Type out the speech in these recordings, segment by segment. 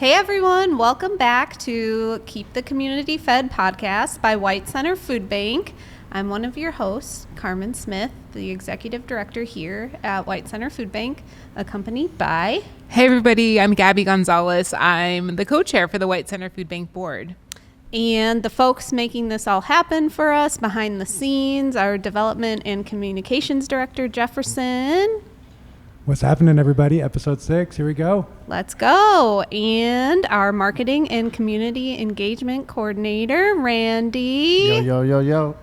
Hey everyone, welcome back to Keep the Community Fed podcast by White Center Food Bank. I'm one of your hosts, Carmen Smith, the executive director here at White Center Food Bank, accompanied by... Hey everybody, I'm Gabbi Gonzales. I'm the co-chair for the White Center Food Bank board. And the folks making this all happen for us behind the scenes, our development and communications director, Jefferson. What's happening, everybody? Episode 6, here we go. Let's go. And our marketing and community engagement coordinator, Randy. Yo.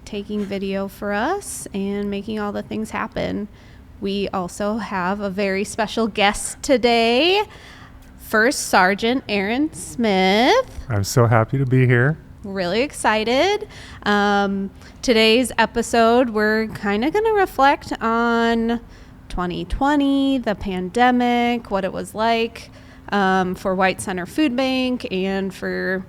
Taking video for us and making all the things happen. We also have a very special guest today, First Sergeant Aaron Smith. I'm so happy to be here. Really excited. Today's episode, we're kind of going to reflect on 2020, the pandemic, what it was like for White Center Food Bank and for,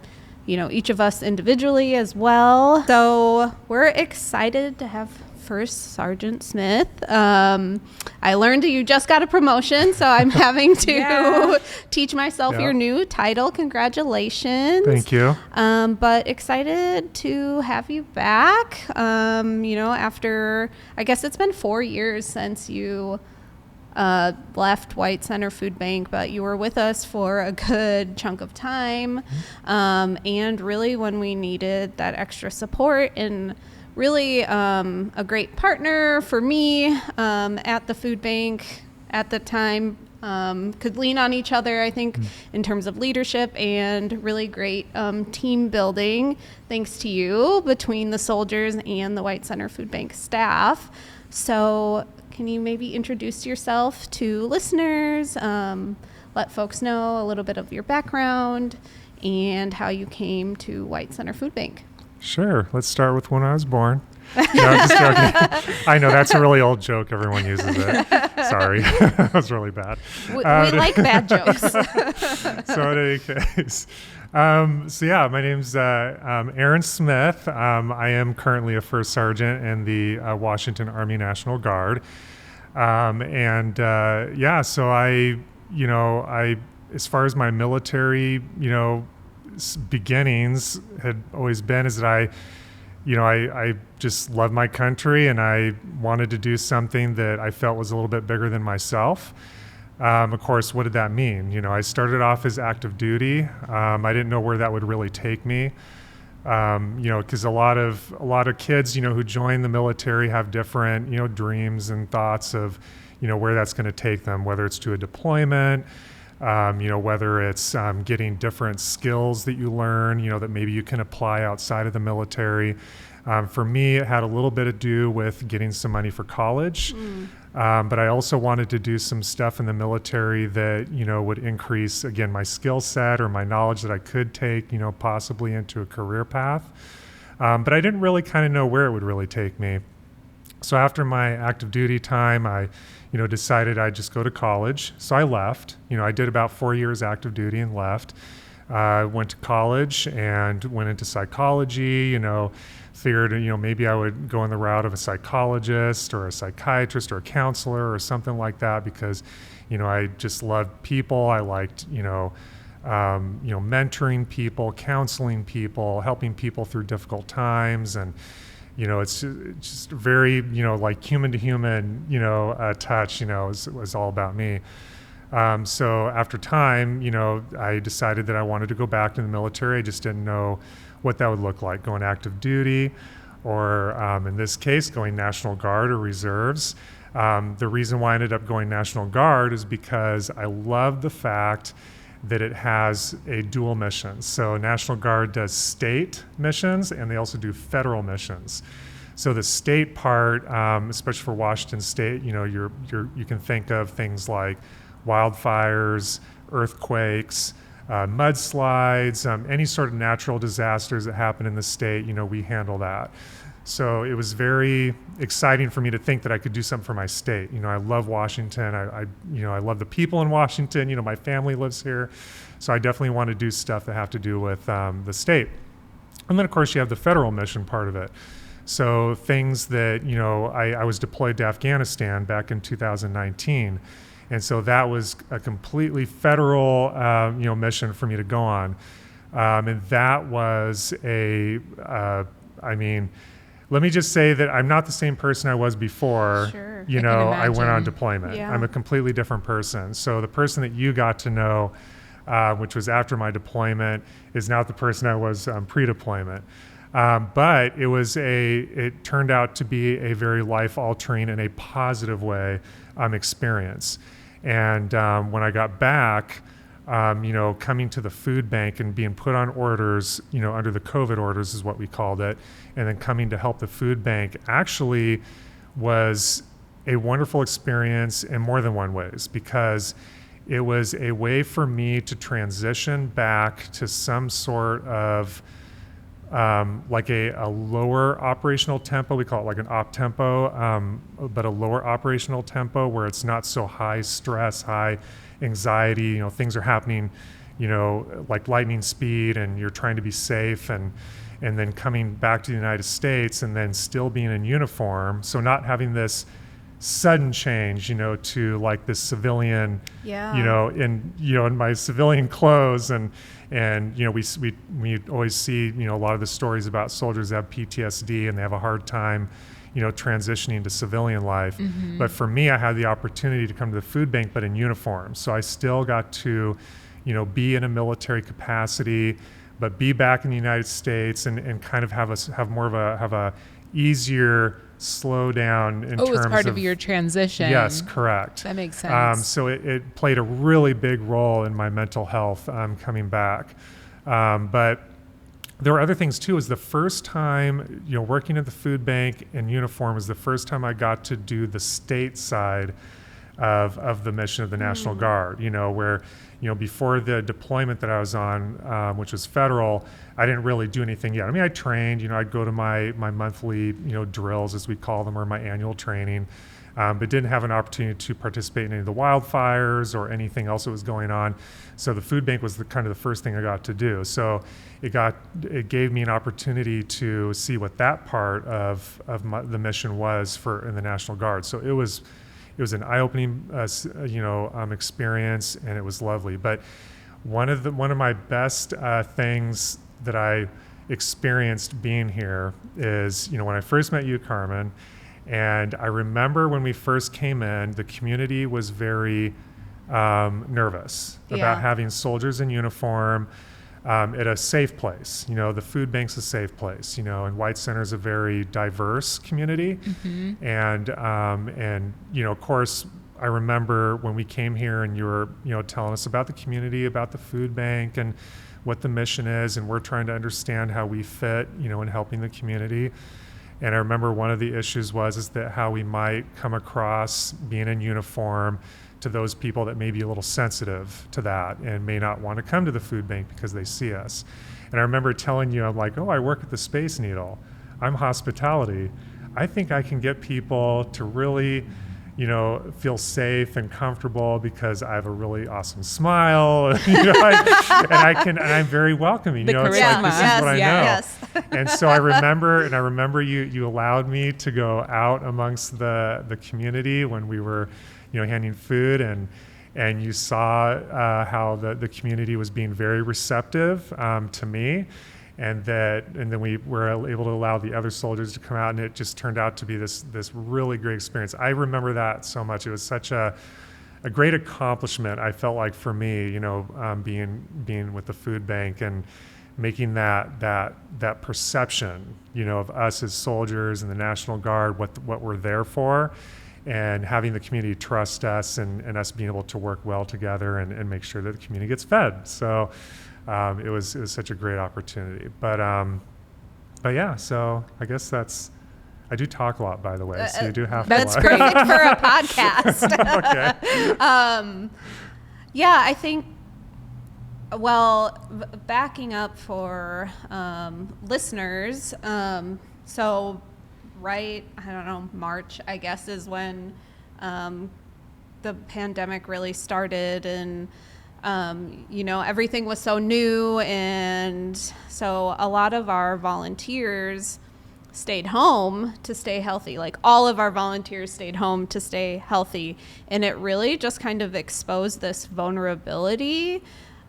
each of us individually as well. So we're excited to have First Sergeant Smith. I learned that you just got a promotion, so I'm having to teach myself your new title. Congratulations. Thank you. But excited to have you back. After, I guess it's been 4 years since you left White Center Food Bank, but you were with us for a good chunk of time. And really when we needed that extra support, and really a great partner for me at the food bank at the time. Could lean on each other, I think, in terms of leadership, and really great team building thanks to you between the soldiers and the White Center Food Bank staff. So can you maybe introduce yourself to listeners, let folks know a little bit of your background and how you came to White Center Food Bank? Sure. Let's start with when I was born. No, I'm just joking. I know that's a really old joke. Everyone uses it. Sorry. That was really bad. We like bad jokes. So in any case, my name's Aaron Smith. I am currently a first sergeant in the Washington Army National Guard. So I, as far as my military, beginnings had always been is that I just love my country, and I wanted to do something that I felt was a little bit bigger than myself. Of course, what did that mean? I started off as active duty. I didn't know where that would really take me. Because a lot of kids, who join the military have different, dreams and thoughts of, where that's going to take them, whether it's to a deployment, whether it's getting different skills that you learn, that maybe you can apply outside of the military. For me, it had a little bit to do with getting some money for college. But I also wanted to do some stuff in the military that, would increase, again, my skill set or my knowledge that I could take, possibly into a career path. But I didn't really kind of know where it would really take me. So after my active duty time, I decided I'd just go to college. So I left. I did about 4 years active duty and left. Went to college and went into psychology, figured, maybe I would go in the route of a psychologist or a psychiatrist or a counselor or something like that because, I just loved people. I liked, mentoring people, counseling people, helping people through difficult times. And, it's just very, like human to human, touch, was all about me. So after time, I decided that I wanted to go back to the military. I just didn't know what that would look like, going active duty or in this case, going National Guard or reserves. The reason why I ended up going National Guard is because I love the fact that it has a dual mission. So National Guard does state missions and they also do federal missions. So the state part, especially for Washington State, you can think of things like wildfires, earthquakes, mudslides, any sort of natural disasters that happen in the state, we handle that. So it was very exciting for me to think that I could do something for my state. I love Washington. I love the people in Washington. My family lives here. So I definitely want to do stuff that have to do with the state. And then, of course, you have the federal mission part of it. So things that, I was deployed to Afghanistan back in 2019. And so that was a completely federal, mission for me to go on. And that was let me just say that I'm not the same person I was before. Sure. I went on imagine. deployment. Yeah. I'm a completely different person. So the person that you got to know, which was after my deployment, is not the person I was pre-deployment. But it turned out to be a very life-altering in a positive way experience. And when I got back, coming to the food bank and being put on orders, under the COVID orders is what we called it, and then coming to help the food bank actually was a wonderful experience in more than one ways, because it was a way for me to transition back to some sort of like a lower operational tempo. We call it like an op tempo, but a lower operational tempo where it's not so high stress, high anxiety. Things are happening, like lightning speed, and you're trying to be safe, and then coming back to the United States and then still being in uniform. So not having this sudden change, to like this civilian, in my civilian clothes, and we always see, a lot of the stories about soldiers that have PTSD and they have a hard time, transitioning to civilian life. Mm-hmm. But for me, I had the opportunity to come to the food bank, but in uniform. So I still got to, be in a military capacity, but be back in the United States and kind of have a easier slow down in terms of... it was part of your transition. Yes, correct. That makes sense. So it played a really big role in my mental health coming back. But there were other things too. It was the first time, working at the food bank in uniform was the first time I got to do the state side of the mission of the National Guard, where, before the deployment that I was on, which was federal, I didn't really do anything yet. I mean, I trained, I'd go to my monthly, drills, as we call them, or my annual training, but didn't have an opportunity to participate in any of the wildfires or anything else that was going on. So the food bank was the first thing I got to do. So it gave me an opportunity to see what that part of the mission was in the National Guard. So it was an eye-opening, experience, and it was lovely. But one of my best things that I experienced being here is, when I first met you, Carmen, and I remember when we first came in, the community was very nervous about having soldiers in uniform at a safe place. The food bank's a safe place, and White Center is a very diverse community. Mm-hmm. And of course, I remember when we came here and you were, telling us about the community, about the food bank and what the mission is, and we're trying to understand how we fit, in helping the community. And I remember one of the issues is that how we might come across being in uniform to those people that may be a little sensitive to that and may not want to come to the food bank because they see us. And I remember telling you, I'm like, I work at the Space Needle. I'm hospitality. I think I can get people to really, feel safe and comfortable because I have a really awesome smile, and I'm very welcoming. It's like, this is what I know. Yes. And so I remember you allowed me to go out amongst the community when we were, handing food, and you saw how the community was being very receptive to me. And then we were able to allow the other soldiers to come out, and it just turned out to be this really great experience. I remember that so much. It was such a great accomplishment, I felt like, for me, being with the food bank and making that perception, of us as soldiers and the National Guard, what we're there for, and having the community trust us and us being able to work well together and make sure that the community gets fed. So it was such a great opportunity. But yeah, so I guess I do talk a lot, by the way, so you do have That's to perfect for a podcast. Okay. Yeah, I think, backing up for listeners, so right, I don't know, March, I guess, is when the pandemic really started, and everything was so new, and so a lot of our volunteers stayed home to stay healthy. Like all of our volunteers stayed home to stay healthy. And it really just kind of exposed this vulnerability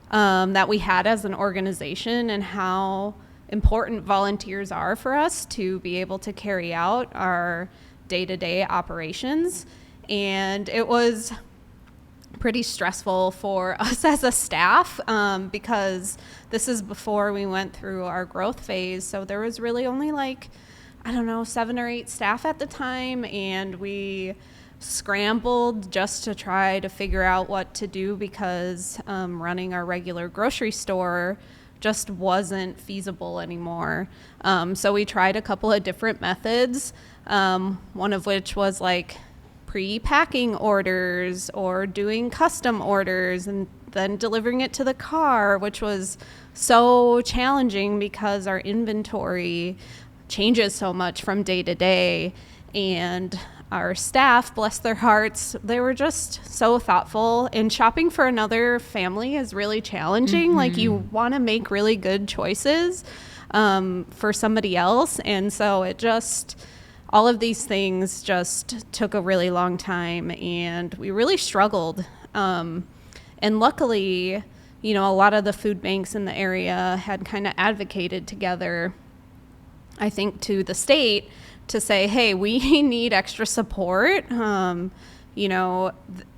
that we had as an organization and how important volunteers are for us to be able to carry out our day-to-day operations. And it was pretty stressful for us as a staff because this is before we went through our growth phase. So there was really only 7 or 8 staff at the time, and we scrambled just to try to figure out what to do because running our regular grocery store just wasn't feasible anymore. So we tried a couple of different methods, one of which was pre-packing orders or doing custom orders and then delivering it to the car, which was so challenging because our inventory changes so much from day to day. And our staff, bless their hearts, they were just so thoughtful. And shopping for another family is really challenging. Mm-hmm. You want to make really good choices for somebody else. And so all of these things just took a really long time, and we really struggled. And luckily, a lot of the food banks in the area had kind of advocated together, I think, to the state to say, hey, we need extra support.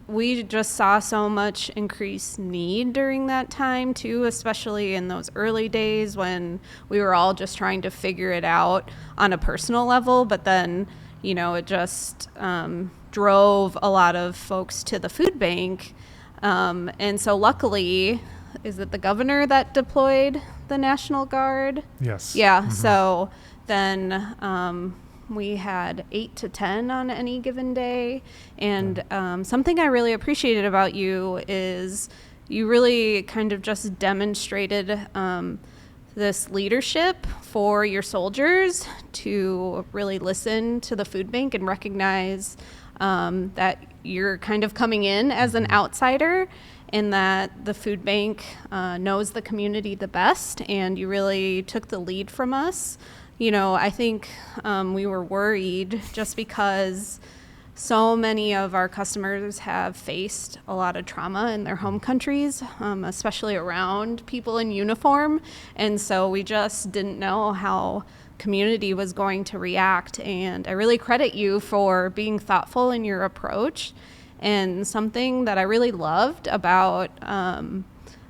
We just saw so much increased need during that time too, especially in those early days when we were all just trying to figure it out on a personal level. But then, it just drove a lot of folks to the food bank. And so luckily, is it the governor that deployed the National Guard? Yes. Yeah. Mm-hmm. So then we had 8 to 10 on any given day. And something I really appreciated about you is you really kind of just demonstrated this leadership for your soldiers to really listen to the food bank and recognize that you're kind of coming in as an outsider and that the food bank knows the community the best, and you really took the lead from us. I think we were worried just because so many of our customers have faced a lot of trauma in their home countries, especially around people in uniform. And so we just didn't know how community was going to react. And I really credit you for being thoughtful in your approach. And something that I really loved about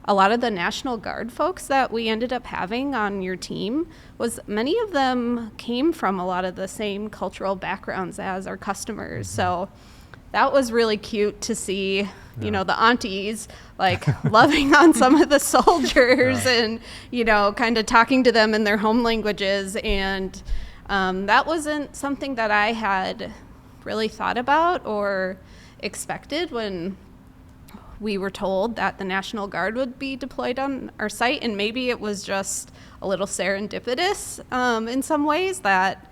a lot of the National Guard folks that we ended up having on your team was many of them came from a lot of the same cultural backgrounds as our customers. Mm-hmm. So that was really cute to see, the aunties loving on some of the soldiers and, kind of talking to them in their home languages. And that wasn't something that I had really thought about or expected when we were told that the National Guard would be deployed on our site, and maybe it was just a little serendipitous in some ways that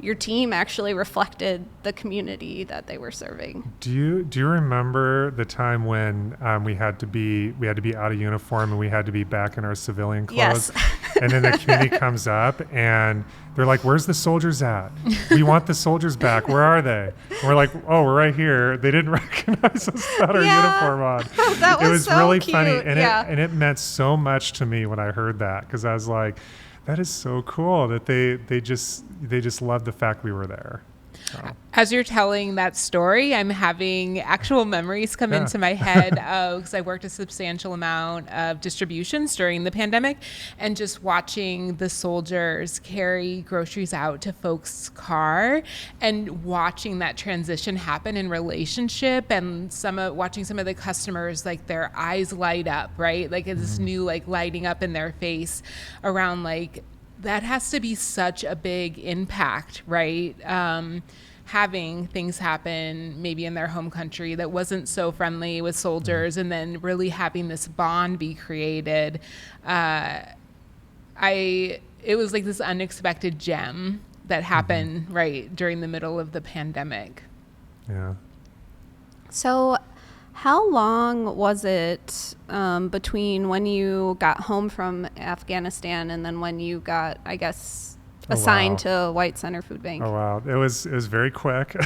your team actually reflected the community that they were serving. Do you remember the time when we had to be out of uniform and we had to be back in our civilian clothes? Yes. And then the community comes up and they're like, "Where's the soldiers at? We want the soldiers back. Where are they?" And we're like, "Oh, we're right here." They didn't recognize us without our uniform on. That was so really cute. funny, and it meant so much to me when I heard that, because I was like, that is so cool that they just loved the fact we were there. So. As you're telling that story, I'm having actual memories come into my head because I worked a substantial amount of distributions during the pandemic, and just watching the soldiers carry groceries out to folks' car and watching that transition happen in relationship, and watching some of the customers, their eyes light up, right? It's this new lighting up in their face around that has to be such a big impact, right? Having things happen maybe in their home country that wasn't so friendly with soldiers, and then really having this bond be created. It was this unexpected gem that happened right during the middle of the pandemic. Yeah. So how long was it between when you got home from Afghanistan and then when you got, I guess, assigned to White Center Food Bank? Oh wow, it was very quick.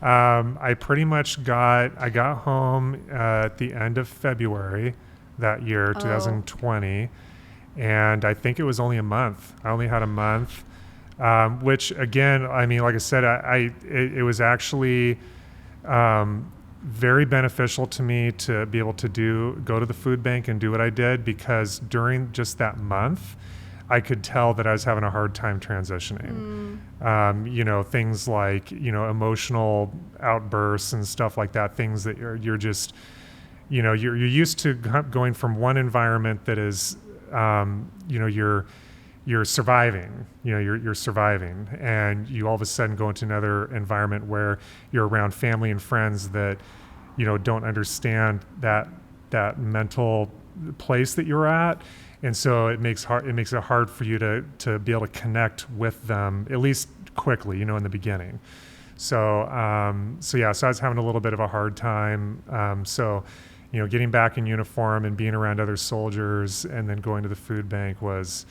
I pretty much I got home at the end of February that year, 2020, and I think it was only a month. I only had a month, which again, I mean, like I said, it was actually very beneficial to me to be able to go to the food bank and do what I did, because during just that month, I could tell that I was having a hard time transitioning. Things like, emotional outbursts and stuff like that, things that you're just, you're used to going from one environment that is, you're surviving, you're surviving, and you all of a sudden go into another environment where you're around family and friends that, don't understand that mental place that you're at. And so it makes it hard for you to be able to connect with them, at least quickly, in the beginning. So I was having a little bit of a hard time. Getting back in uniform and being around other soldiers and then going to the food bank was,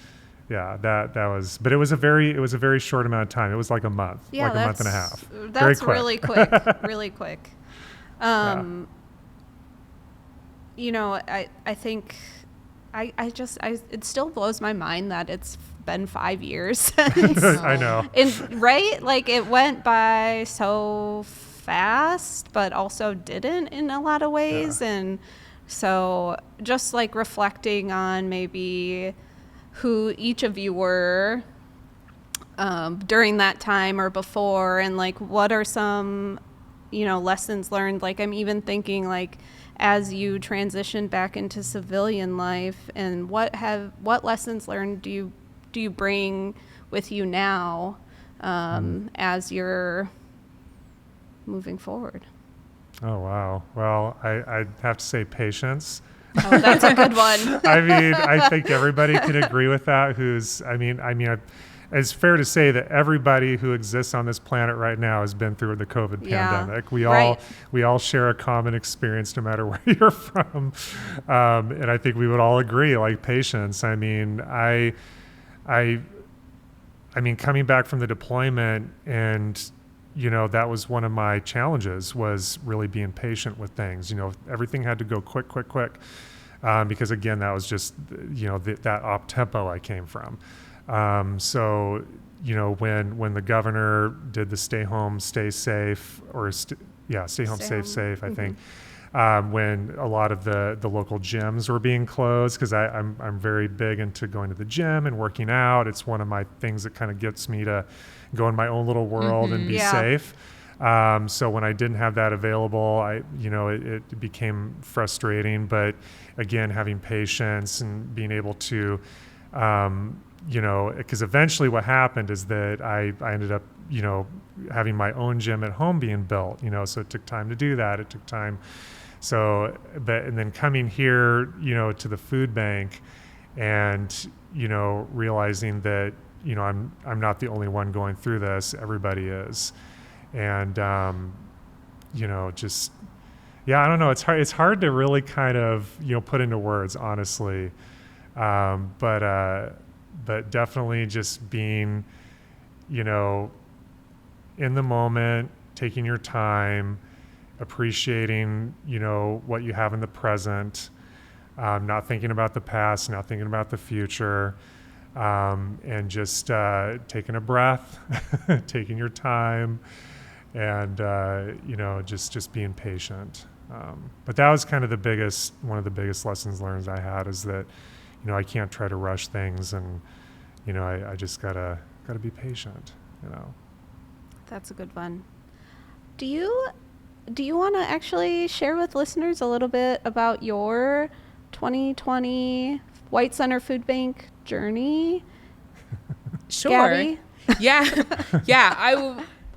that was, but it was a very short amount of time. It was like a month, like a month and a half. That's really quick, really quick. I think it still blows my mind that it's been 5 years since. I know. Right? Like, it went by so fast, but also didn't in a lot of ways. Yeah. And so just like reflecting on maybe who each of you were during that time or before, and like what are some, lessons learned. Like, I'm even thinking, like, as you transition back into civilian life, and what lessons learned do you bring with you now as you're moving forward? Oh wow. Well, I'd have to say patience. Oh, that's a good one. I mean, I think everybody can agree with that. It's fair to say that everybody who exists on this planet right now has been through the COVID pandemic. We all share a common experience, no matter where you're from. And I think we would all agree, like, patience. I mean, coming back from the deployment, and, that was one of my challenges, was really being patient with things. Everything had to go quick. Because again, that was just, that op tempo I came from. When the governor did the stay home, stay safe, or stay home, safe, I think, when a lot of the local gyms were being closed, because I'm very big into going to the gym and working out. It's one of my things that kind of gets me to go in my own little world and be safe. So when I didn't have that available, it became frustrating. But again, having patience and being able to, because eventually what happened is that I ended up, having my own gym at home being built, so it took time to do that. It took time. So, and then coming here, to the food bank, and, realizing that, I'm not the only one going through this. Everybody is. And, I don't know. It's hard to really kind of, put into words, honestly. But definitely just being, in the moment, taking your time, appreciating, what you have in the present, not thinking about the past, not thinking about the future, and just taking a breath, taking your time, and, just being patient. But that was kind of one of the biggest lessons learned I had, is that, I can't try to rush things, and, I just gotta be patient, That's a good one. Do you want to actually share with listeners a little bit about your 2020 White Center Food Bank journey? Sure. Gabbi? Yeah.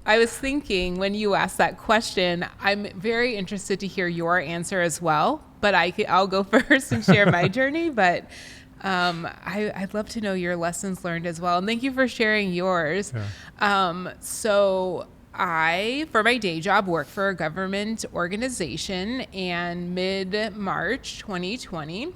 I was thinking, when you asked that question, I'm very interested to hear your answer as well, but I'll go first and share my journey. But I'd love to know your lessons learned as well. And thank you for sharing yours. Yeah. So I, for my day job, work for a government organization, and mid-March 2020,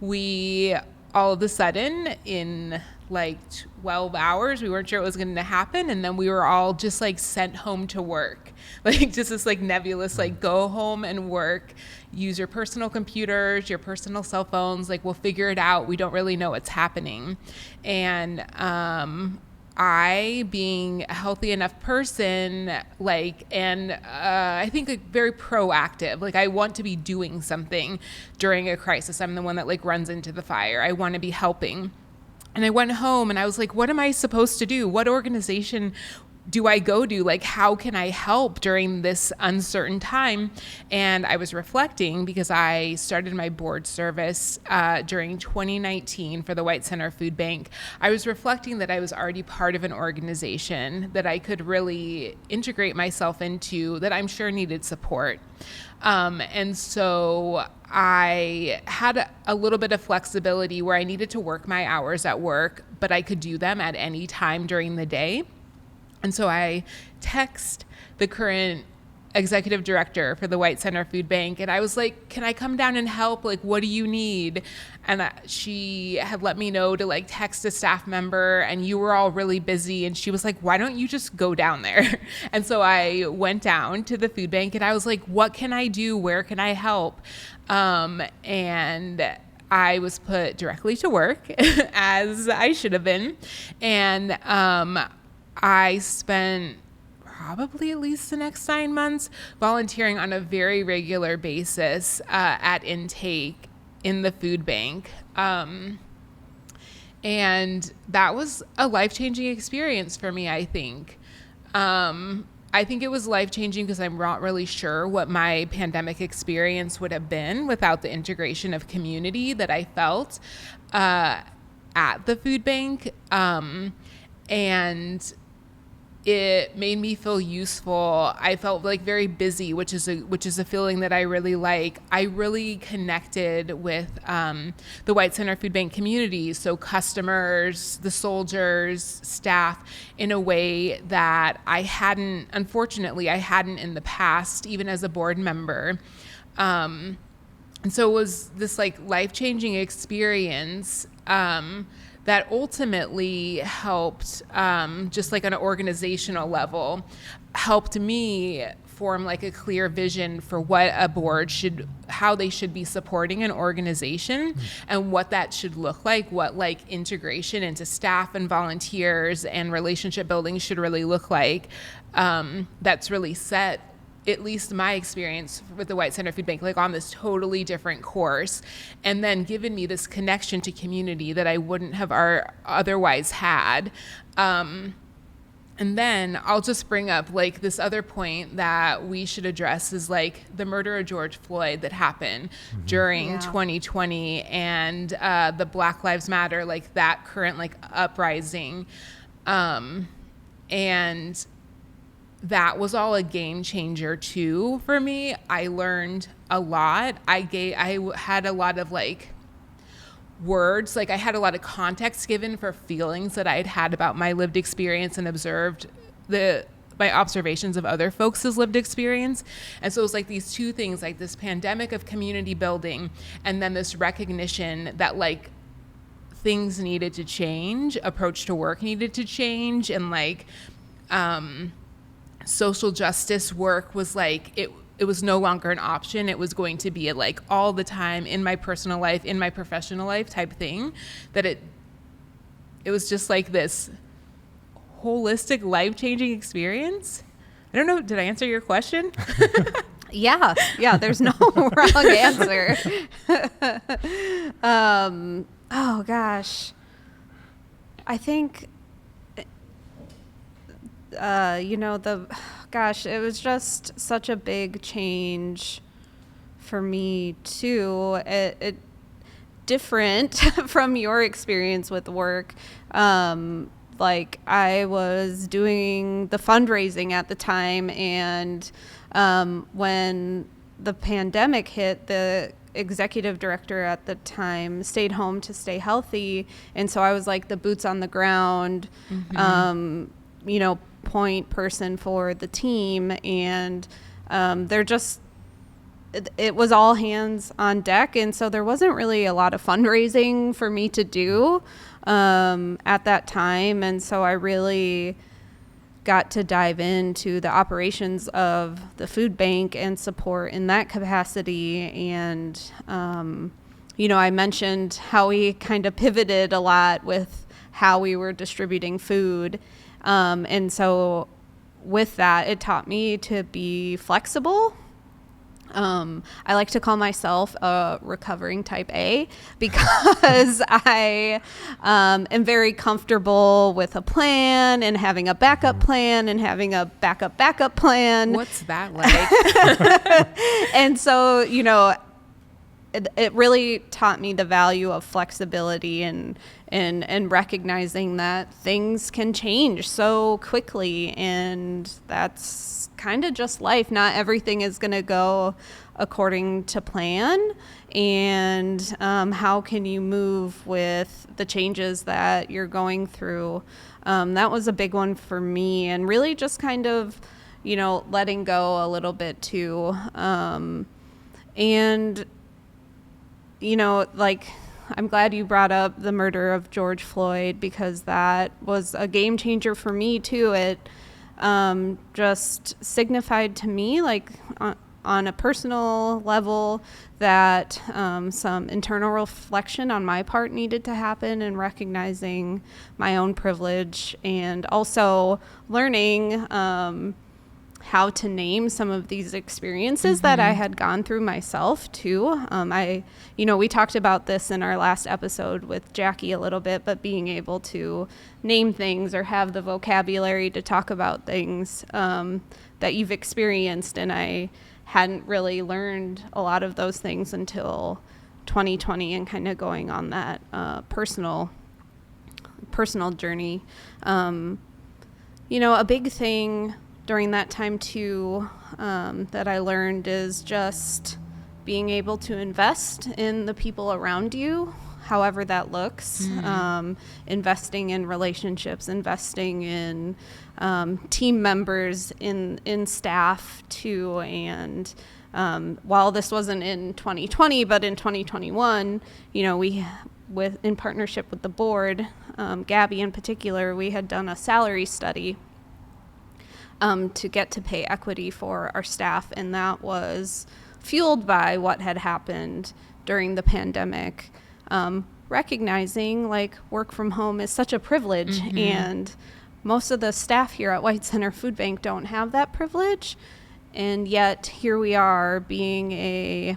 we all of a sudden, in like 12 hours. We weren't sure what was going to happen. And then we were all just like sent home to work, like just this like nebulous, like go home and work, use your personal computers, your personal cell phones. Like we'll figure it out. We don't really know what's happening. And, I, being a healthy enough person, like, and I think like very proactive, like I want to be doing something during a crisis. I'm the one that like runs into the fire. I want to be helping. And I went home and I was like, what am I supposed to do? What organization do I go to? Like, how can I help during this uncertain time? And I was reflecting because I started my board service during 2019 for the White Center Food Bank. I was reflecting that I was already part of an organization that I could really integrate myself into, that I'm sure needed support. And so I had a little bit of flexibility where I needed to work my hours at work, but I could do them at any time during the day. And so I text the current executive director for the White Center Food Bank, and I was like, can I come down and help? Like, what do you need? And she had let me know to like text a staff member, and you were all really busy. And she was like, why don't you just go down there? And so I went down to the food bank and I was like, what can I do? Where can I help? And I was put directly to work as I should have been. And, I spent probably at least the next 9 months volunteering on a very regular basis at intake in the food bank. And that was a life-changing experience for me, I think. I think it was life-changing because I'm not really sure what my pandemic experience would have been without the integration of community that I felt at the food bank. And it made me feel useful. I felt like very busy, which is a feeling that I really like. I really connected with the White Center Food Bank community, so customers, the soldiers, staff, in a way that unfortunately, I hadn't in the past, even as a board member. And so it was this like life-changing experience that ultimately helped, just like on an organizational level, helped me form like a clear vision for what a board how they should be supporting an organization and what that should look like, what like integration into staff and volunteers and relationship building should really look like. That's really set, at least my experience with the White Center Food Bank, like on this totally different course, and then given me this connection to community that I wouldn't have otherwise had. And then I'll just bring up like this other point that we should address is like the murder of George Floyd that happened during 2020 and the Black Lives Matter, like that current like uprising. And that was all a game changer too for me. I learned a lot. I had a lot of like words, like I had a lot of context given for feelings that I'd had about my lived experience and observed my observations of other folks' lived experience. And so it was like these two things, like this pandemic of community building and then this recognition that like things needed to change, approach to work needed to change, and like social justice work was like, it was no longer an option. It was going to be a, like all the time in my personal life, in my professional life type thing, that it was just like this holistic, life-changing experience. I don't know. Did I answer your question? Yeah. There's no wrong answer. Oh gosh. I think, it was just such a big change for me too. It different from your experience with work. Like I was doing the fundraising at the time, and when the pandemic hit, the executive director at the time stayed home to stay healthy, and so I was like the boots on the ground, point person for the team, and there just it was all hands on deck. And so there wasn't really a lot of fundraising for me to do at that time. And so I really got to dive into the operations of the food bank and support in that capacity. And, I mentioned how we kind of pivoted a lot with how we were distributing food. And so with that, it taught me to be flexible. I like to call myself a recovering type A because I am very comfortable with a plan and having a backup plan and having a backup plan. What's that like? And so, it really taught me the value of flexibility and recognizing that things can change so quickly, and that's kind of just life. Not everything is going to go according to plan, and how can you move with the changes that you're going through? That was a big one for me, and really just kind of, letting go a little bit too. I'm glad you brought up the murder of George Floyd, because that was a game changer for me too. It just signified to me, on a personal level, that some internal reflection on my part needed to happen, and recognizing my own privilege, and also learning how to name some of these experiences that I had gone through myself too. We talked about this in our last episode with Jackie a little bit, but being able to name things or have the vocabulary to talk about things that you've experienced. And I hadn't really learned a lot of those things until 2020, and kind of going on that personal journey. A big thing during that time too, that I learned is just being able to invest in the people around you, however that looks. Investing in relationships, investing in team members, in staff too. And while this wasn't in 2020, but in 2021, we, in partnership with the board, Gabbi in particular, we had done a salary study to get to pay equity for our staff. And that was fueled by what had happened during the pandemic, recognizing work from home is such a privilege. And most of the staff here at White Center Food Bank don't have that privilege. And yet here we are, being a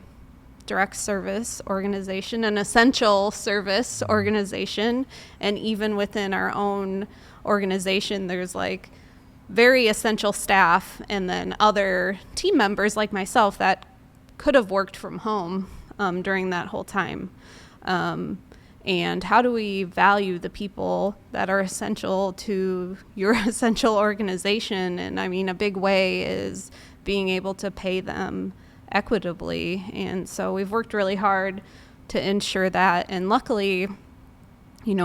direct service organization, an essential service organization. And even within our own organization, there's very essential staff, and then other team members like myself that could have worked from home during that whole time. And how do we value the people that are essential to your essential organization? And a big way is being able to pay them equitably. And so we've worked really hard to ensure that. And luckily,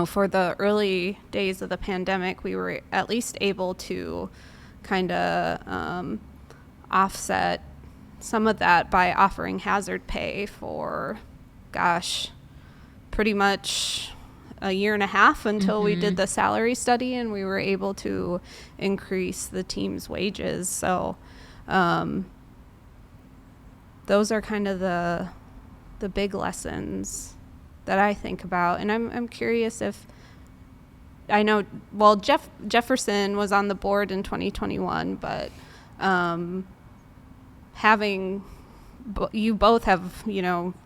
for the early days of the pandemic, we were at least able to kind of offset some of that by offering hazard pay for, pretty much a year and a half until we did the salary study, and we were able to increase the team's wages. So those are kind of the big lessons that I think about. And I'm curious if, I know, Jefferson was on the board in 2021, but you both have,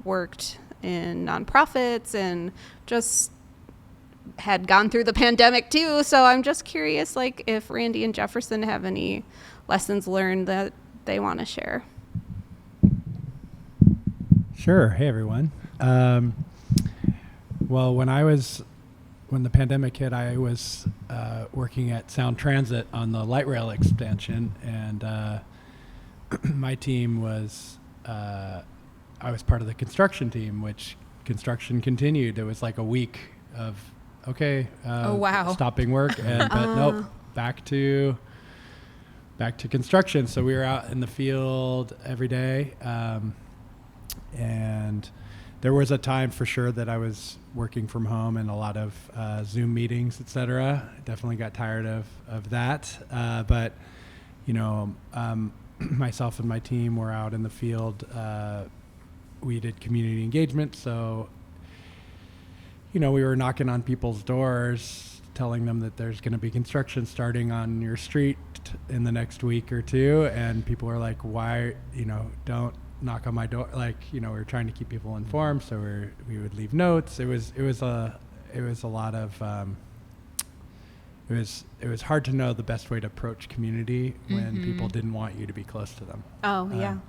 worked in nonprofits and just had gone through the pandemic too. So I'm just curious, if Randy and Jefferson have any lessons learned that they want to share. Sure. Hey, everyone. Well, when the pandemic hit, I was working at Sound Transit on the light rail expansion, and my team was, I was part of the construction team, which construction continued. It was a week of, stopping work, but nope, back to construction. So we were out in the field every day. And there was a time for sure that I was working from home and a lot of Zoom meetings, et cetera. Definitely got tired of that. But, myself and my team were out in the field. We did community engagement. So, we were knocking on people's doors, telling them that there's going to be construction starting on your street in the next week or two. And people were like, why, don't knock on my door. We were trying to keep people informed. So we would leave notes. It was a lot of, it was hard to know the best way to approach community when people didn't want you to be close to them. Oh, yeah.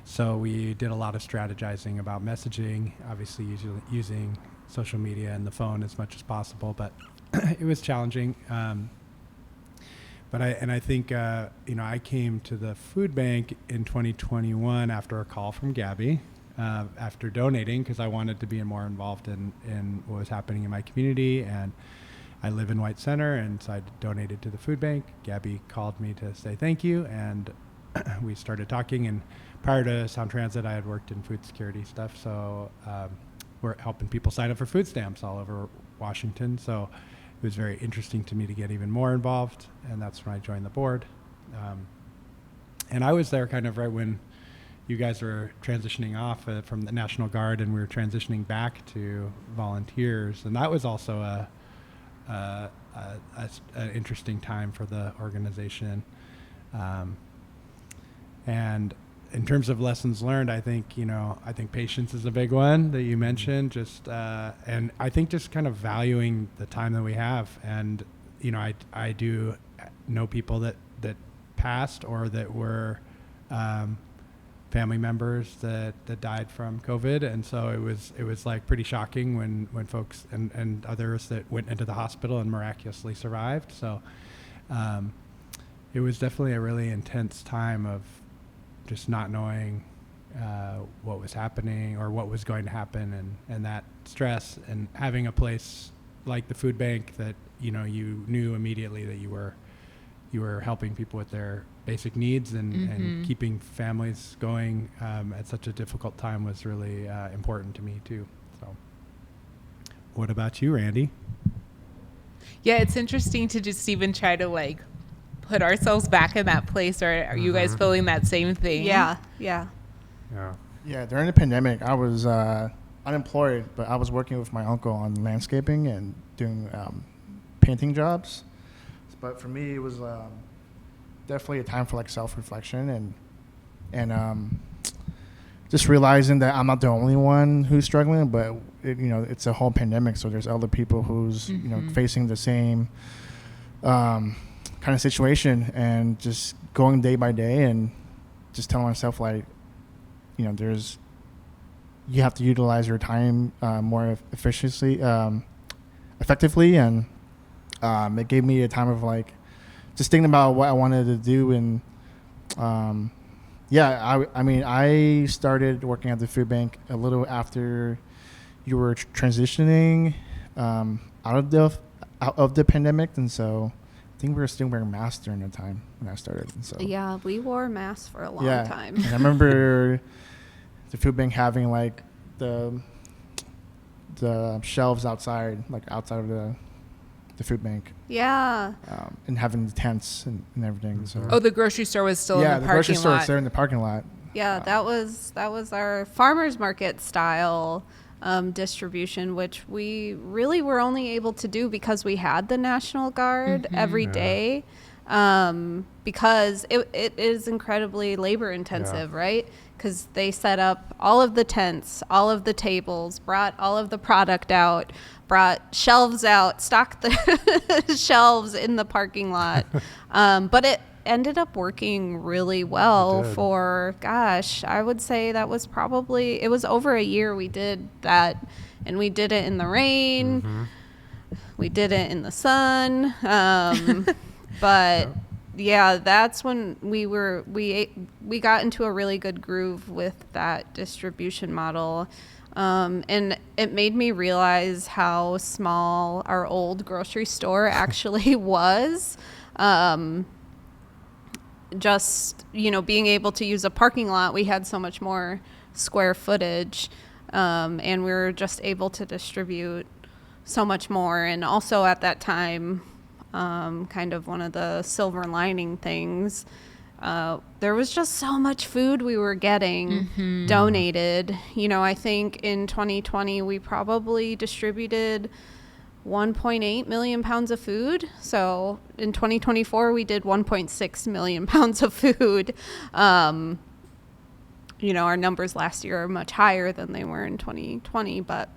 So we did a lot of strategizing about messaging, obviously using social media and the phone as much as possible, but it was challenging. But I think, I came to the food bank in 2021 after a call from Gabbi, after donating, because I wanted to be more involved in what was happening in my community. And I live in White Center, and so I donated to the food bank. Gabbi called me to say thank you, and we started talking. And prior to Sound Transit, I had worked in food security stuff, so we're helping people sign up for food stamps all over Washington. So it was very interesting to me to get even more involved, and that's when I joined the board. And I was there kind of right when you guys were transitioning off from the National Guard, and we were transitioning back to volunteers, and that was also an interesting time for the organization. And in terms of lessons learned, I think patience is a big one that you mentioned. And I think just kind of valuing the time that we have. And I do know people that passed or that were family members that died from COVID, and so it was like pretty shocking when folks and others that went into the hospital and miraculously survived. So it was definitely a really intense time of just not knowing what was happening or what was going to happen, and that stress, and having a place like the food bank that you knew immediately that you were helping people with their basic needs and keeping families going at such a difficult time was really important to me too. So what about you, Randy? Yeah, it's interesting to just even try to put ourselves back in that place. Or are you guys feeling that same thing? Yeah. Yeah. Yeah, during the pandemic, I was unemployed, but I was working with my uncle on landscaping and doing painting jobs. But for me, it was definitely a time for self-reflection and just realizing that I'm not the only one who's struggling, but it's a whole pandemic, so there's other people who's facing the same kind of situation, and just going day by day and just telling myself you have to utilize your time more effectively, and it gave me a time of just thinking about what I wanted to do. And I started working at the food bank a little after you were transitioning out of the pandemic, and so I think we were still wearing masks during the time when I started. And so Yeah, we wore masks for a long time. And I remember the food bank having the shelves outside, outside of the food bank. Yeah. And having the tents and everything. So the grocery store was still in the parking lot. Yeah, the grocery store was there in the parking lot. Yeah, that was our farmers market style distribution, which we really were only able to do because we had the National Guard every day, because it is incredibly labor intensive, right? Because they set up all of the tents, all of the tables, brought all of the product out, brought shelves out, stocked the shelves in the parking lot. But it ended up working really well for, I would say that was it was over a year we did that, and we did it in the rain. We did it in the sun. But yeah, that's when we got into a really good groove with that distribution model. And it made me realize how small our old grocery store actually was. Just, being able to use a parking lot, we had so much more square footage. And we were just able to distribute so much more. And also at that time, kind of one of the silver lining things, there was just so much food we were getting donated. I think in 2020 we probably distributed 1.8 million pounds of food. So in 2024 we did 1.6 million pounds of food. Our numbers last year are much higher than they were in 2020, but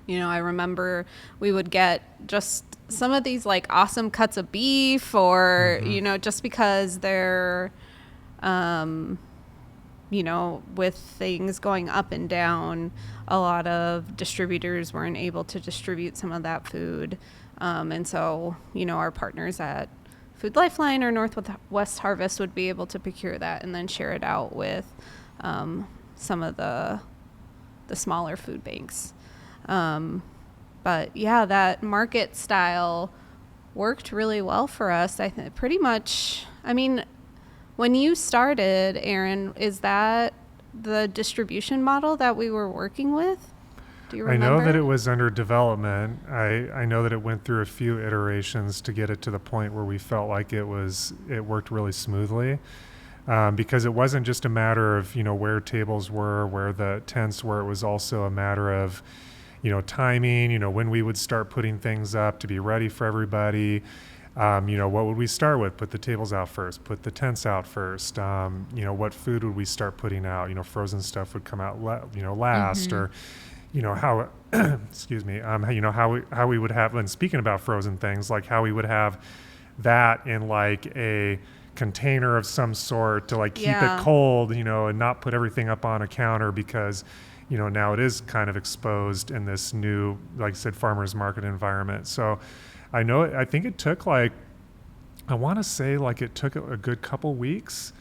I remember we would get just some of these like awesome cuts of beef or, just because they're, with things going up and down, a lot of distributors weren't able to distribute some of that food. And so, our partners at Food Lifeline or Northwest Harvest would be able to procure that and then share it out with some of the smaller food banks. But yeah, that market style worked really well for us. I think pretty much, when you started, Aaron, is that the distribution model that we were working with? Do you remember? I know that it was under development. I know that it went through a few iterations to get it to the point where we felt like it worked really smoothly. Because it wasn't just a matter of, where tables were, where the tents were. It was also a matter of, timing, when we would start putting things up to be ready for everybody. What would we start with? Put the tables out first, put the tents out first. What food would we start putting out? Frozen stuff would come out, last, or, how, excuse me, how we would have, and speaking about frozen things, like how we would have that in like a container of some sort to like keep it cold, and not put everything up on a counter because, now it is kind of exposed in this new, like I said, farmers market environment. So I think it took I want to say it took a good couple weeks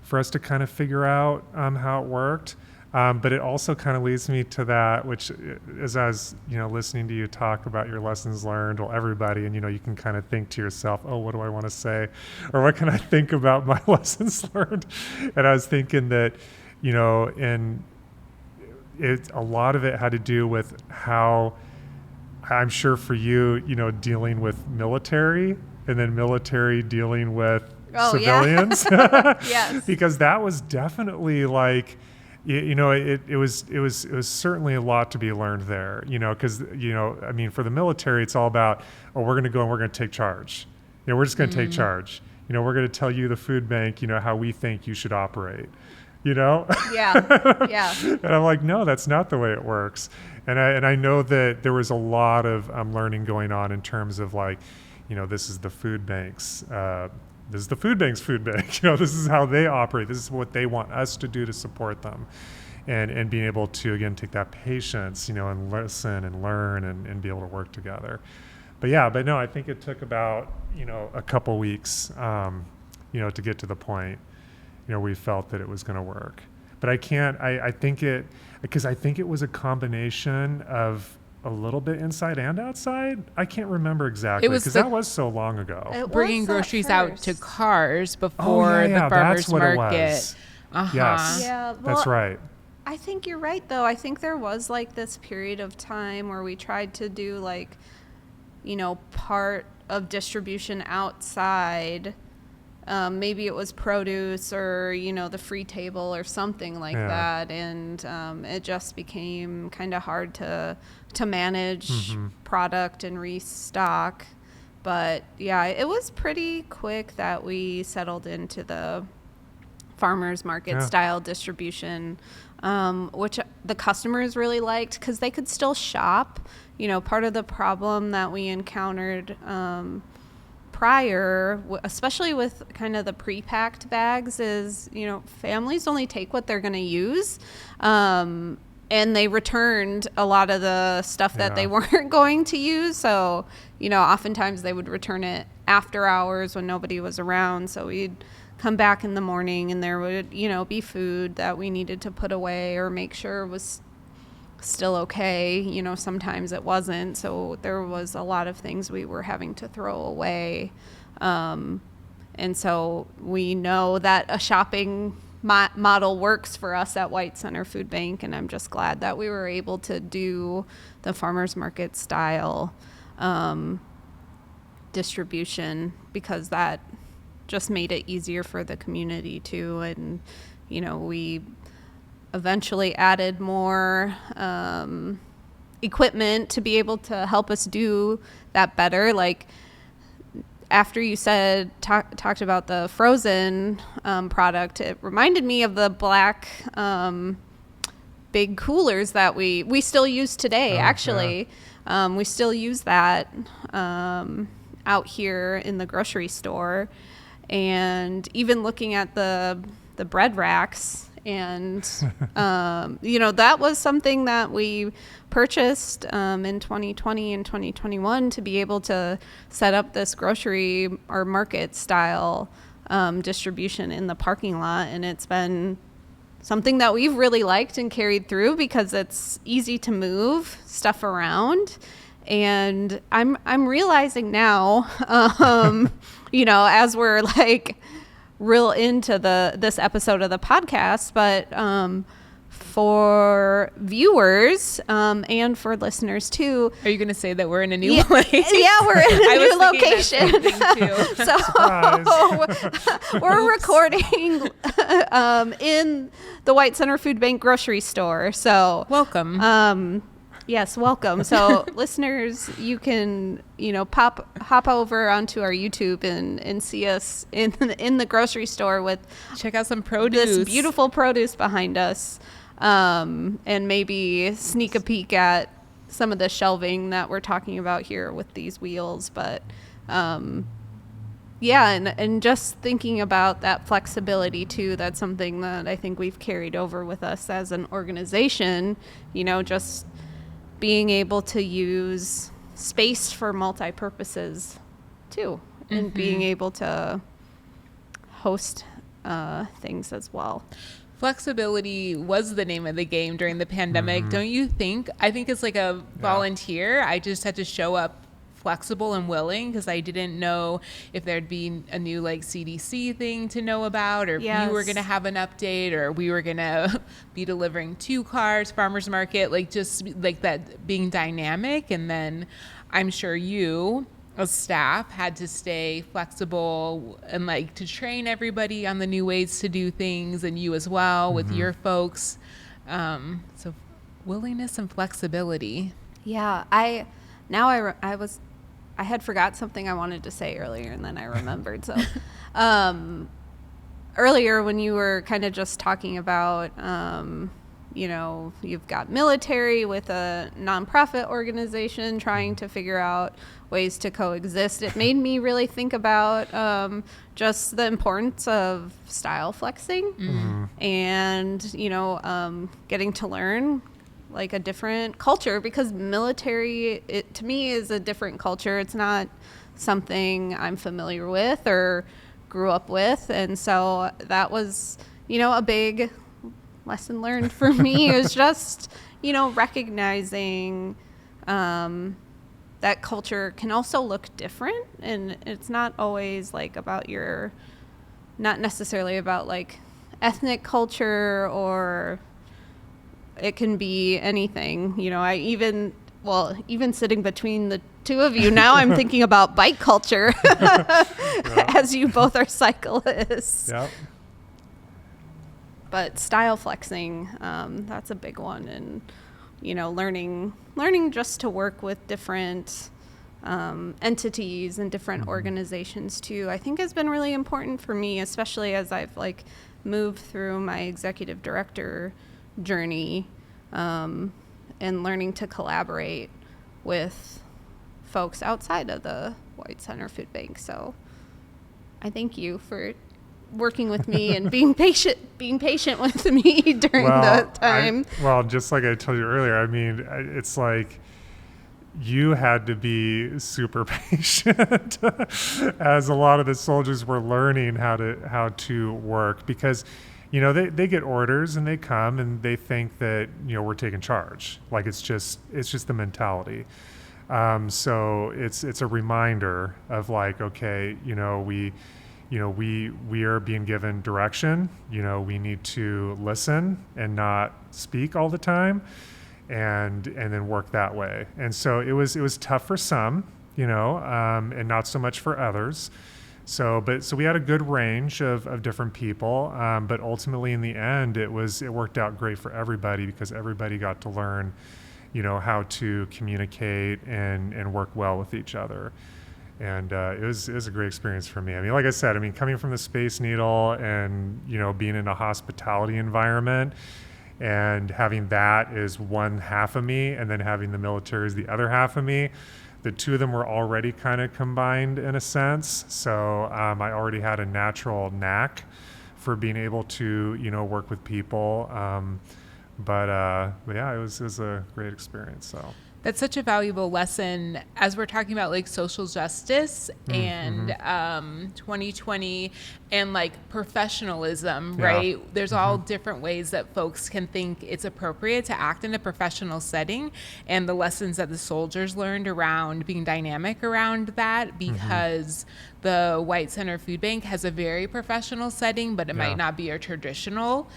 for us to kind of figure out how it worked. But it also kind of leads me to that, which as I was, listening to you talk about your lessons learned, well, everybody, and, you can kind of think to yourself, oh, what do I want to say? Or what can I think about my lessons learned? And I was thinking that, and a lot of it had to do with how, I'm sure for you, dealing with military and then military dealing with civilians. Yes. Because that was definitely like, it was certainly a lot to be learned there, because, for the military, it's all about, oh, we're going to go and we're going to take charge. We're just going to take charge. We're going to tell you, the food bank, how we think you should operate, Yeah. Yeah. And I'm like, no, that's not the way it works. And I know that there was a lot of learning going on in terms of this is the food bank's this is the food bank's food bank. This is how they operate. This is what they want us to do to support them. And being able to, again, take that patience, and listen and learn and be able to work together. But no, I think it took about, a couple weeks, to get to the point, we felt that it was going to work. But I think it was a combination of a little bit inside and outside. I can't remember exactly because that was so long ago. Bringing groceries out to cars before the farmers market. Yes, Yeah, that's right. I think you're right, though. I think there was this period of time where we tried to do part of distribution outside. Maybe it was produce or, the free table or something like that. And it just became kind of hard to manage product and restock. But yeah, it was pretty quick that we settled into the farmers market style distribution, which the customers really liked because they could still shop. Part of the problem that we encountered prior, especially with kind of the pre-packed bags, is families only take what they're going to use, and they returned a lot of the stuff that they weren't going to use. So oftentimes they would return it after hours when nobody was around. So we'd come back in the morning and there would be food that we needed to put away or make sure was still okay. Sometimes it wasn't. So there was a lot of things we were having to throw away. And so we know that a shopping model works for us at White Center Food Bank, and I'm just glad that we were able to do the farmers market style distribution, because that just made it easier for the community too. And we eventually added more equipment to be able to help us do that better. Like, after you talked about the frozen product, it reminded me of the black big coolers that we still use today. Actually, we still use that out here in the grocery store, and even looking at the bread racks. And that was something that we purchased in 2020 and 2021 to be able to set up this grocery or market style distribution in the parking lot. And it's been something that we've really liked and carried through because it's easy to move stuff around. And I'm realizing now, as we're like real into this episode of the podcast, but for viewers and for listeners too. Are you going to say that we're in a new place? Yeah, we're in a new location. So we're recording in the White Center Food Bank grocery store. So welcome. Yes, welcome. So listeners, you can, hop over onto our YouTube and see us in the grocery store with check out some produce. This beautiful produce behind us. And maybe sneak a peek at some of the shelving that we're talking about here with these wheels. But and just thinking about that flexibility too, that's something that I think we've carried over with us as an organization, just being able to use space for multi-purposes too, and being able to host things as well. Flexibility was the name of the game during the pandemic, don't you think? I think it's like a volunteer. I just had to show up flexible and willing because I didn't know if there'd be a new like CDC thing to know about, or if you were going to have an update, or we were going to be delivering 2 cars, farmers market, like just like that being dynamic. And then I'm sure you as staff had to stay flexible and like to train everybody on the new ways to do things, and you as well with your folks. So willingness and flexibility. Yeah, I had forgot something I wanted to say earlier, and then I remembered. So earlier when you were kind of just talking about, you've got military with a nonprofit organization trying to figure out ways to coexist, it made me really think about just the importance of style flexing and, getting to learn like a different culture, because military, to me, is a different culture. It's not something I'm familiar with or grew up with. And so that was, a big lesson learned for me is just, recognizing that culture can also look different. And it's not always like not necessarily about like ethnic culture, or it can be anything. Even sitting between the two of you now, I'm thinking about bike culture as you both are cyclists. Yep. But style flexing, that's a big one. And, learning just to work with different entities and different organizations too, I think has been really important for me, especially as I've like moved through my executive director journey, and learning to collaborate with folks outside of the White Center Food Bank. So I thank you for working with me and being patient with me during the time. Just like I told you earlier, I mean, it's like you had to be super patient as a lot of the soldiers were learning how to work, because they get orders and they come and they think that we're taking charge, like it's just the mentality. So it's a reminder of like, okay, we are being given direction. We need to listen and not speak all the time, and then work that way. And so it was tough for some, and not so much for others. So we had a good range of different people, but ultimately in the end, it worked out great for everybody, because everybody got to learn, how to communicate and work well with each other. And it was a great experience for me. I mean, like I said, coming from the Space Needle and, being in a hospitality environment and having that is one half of me, and then having the military is the other half of me, the two of them were already kind of combined in a sense. So I already had a natural knack for being able to, work with people. But yeah, it was a great experience. So that's such a valuable lesson as we're talking about like social justice and 2020 and like professionalism, right? There's all different ways that folks can think it's appropriate to act in a professional setting, and the lessons that the soldiers learned around being dynamic around that, because the White Center Food Bank has a very professional setting, but it might not be a traditional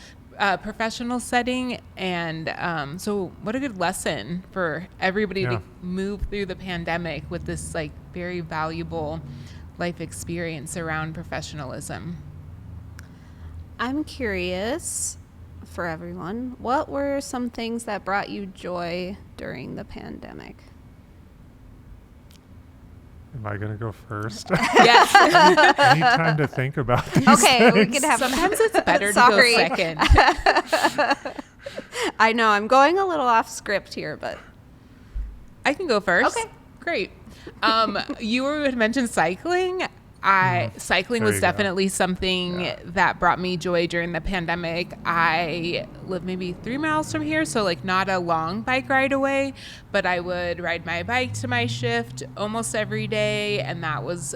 professional setting. And so what a good lesson for everybody to move through the pandemic with this like very valuable life experience around professionalism. I'm curious, for everyone, what were some things that brought you joy during the pandemic? Am I going to go first? Yes. I need time to think about these Okay, we things. can have. Sometimes it's better to Sorry. go second. I know I'm going a little off script here, but I can go first. Okay. Great. You had mentioned cycling. Cycling There was you go. definitely something that brought me joy during the pandemic. I live maybe 3 miles from here, so like not a long bike ride away, but I would ride my bike to my shift almost every day, and that was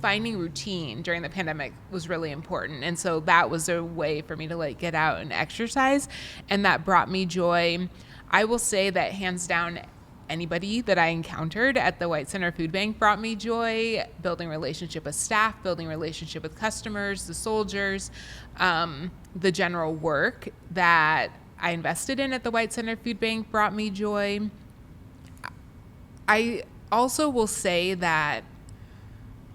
finding routine during the pandemic was really important. And so that was a way for me to like get out and exercise, and that brought me joy. I will say that hands down, anybody that I encountered at the White Center Food Bank brought me joy. Building relationship with staff, building relationship with customers, the soldiers, the general work that I invested in at the White Center Food Bank brought me joy. I also will say that